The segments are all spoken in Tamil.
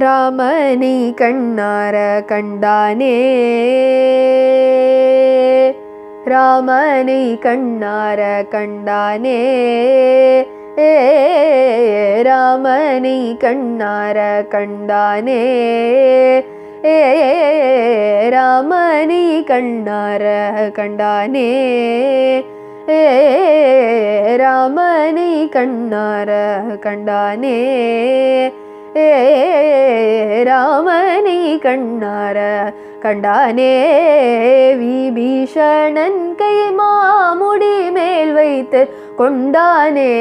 ராமனை கண்ணார கண்டானே, ராமனை கண்ணார கண்டானே, ராமனை கண்ணார கண்டானே, ராமனை கண்ணார கண்டானே, ராமனை கண்ணார கண்டானே, ராமனை கண்ணார கண்டானே. விபீஷணன் கை மாமுடி மேல் வைத்து கொண்டானே,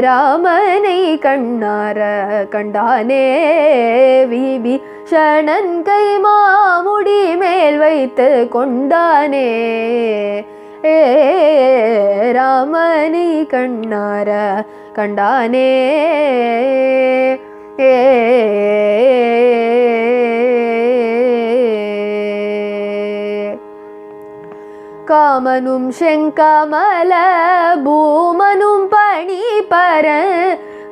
ராமனை கண்ணார கண்டானே. விபீஷணன் கை மாமுடி மேல் வைத்து கொண்டானே, ராமனை கண்ணார கண்டானே. காமனும் செங்கமல பூமனும் பணி பர,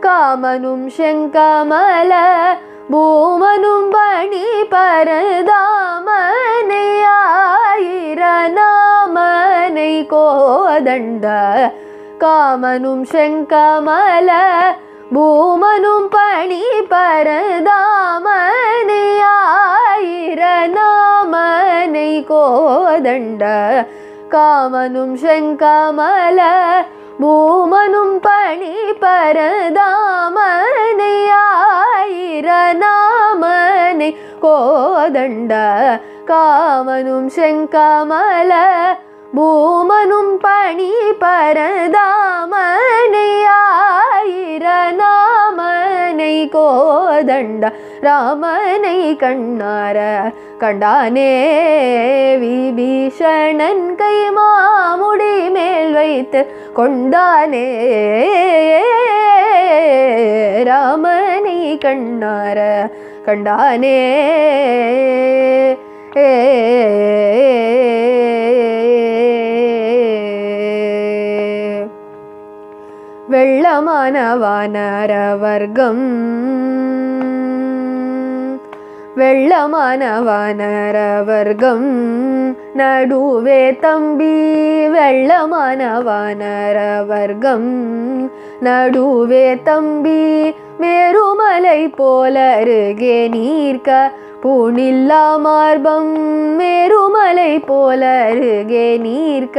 காமனும் செங்கமல பூமனும் பணி பரதாமனை ஆயிர நாமனை கோதண்ட, காமனும் செங்கமல பூமனும் பணி பரதாமனை ஆயிர நாமனை கோதண்ட, காமனும் செங்கமல பூமனும் பணி பரதாமனை ஆயிர நாமனை கோதண்ட, காமனும் செங்கமல பூமனும் பணி பரதாமனை ஆயிர நாமனை கோதண்ட, ராமனை கண்ணார கண்டானே. விபீஷணன் கை மாமுடி மேல் வைத்து கொண்டானே, ராமனை கண்ணார கண்டானே. வெள்ளமான வானர வர்க்கம், வெள்ளமான வானர வர்க்கம் நடுவே தம்பி, வெள்ளமான வானர வர்க்கம் நடுவே தம்பி, மேருமலை போல அருகே நீர்க்க பூணில்லா மார்பம், மேருமலை போல அருகே நீர்க்க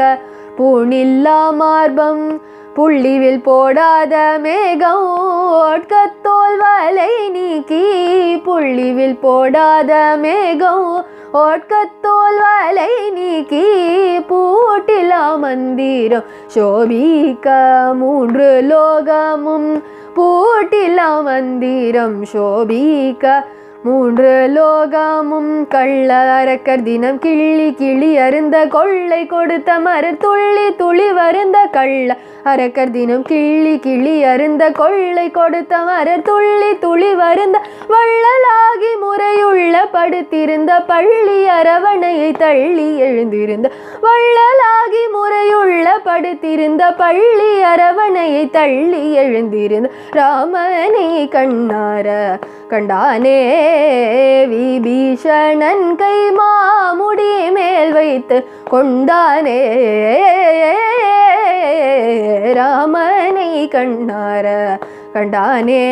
பூணில்லா மார்பம், புள்ளிவில் போடாத மேகம் ஓட்கத்தோல் வலை நீக்கி, புள்ளிவில் போடாத மேகம் ஓட்கத்தோல் வலை நீக்கி, பூட்டிலா மந்திரம் சோபிக்க மூன்று லோகமும், பூட்டிலா மந்திரம் சோபிக்க மூன்று லோகமும், கள்ள அரக்கர் தினம் கிள்ளி கிளி அருந்த கொள்ளை கொடுத்த மரர் துள்ளி துளி வருந்த, கள்ள அரக்கர் தினம் கிள்ளி கிளி அருந்த கொள்ளை கொடுத்த மரர் துள்ளி துளி வருந்த, வள்ளலாகி முறையுள்ள படுத்திருந்த பள்ளி அரவணையை தள்ளி எழுந்திருந்த, வள்ளலாகி முறையுள்ள படுத்திருந்த பள்ளி அரவணையை தள்ளி எழுந்திருந்த, ராமனை கண்ணார கண்டானே. விபீஷணன் கை மாமுடி மேல் வைத்து கொண்டானே, ராமனை கண்ணார கண்டானே.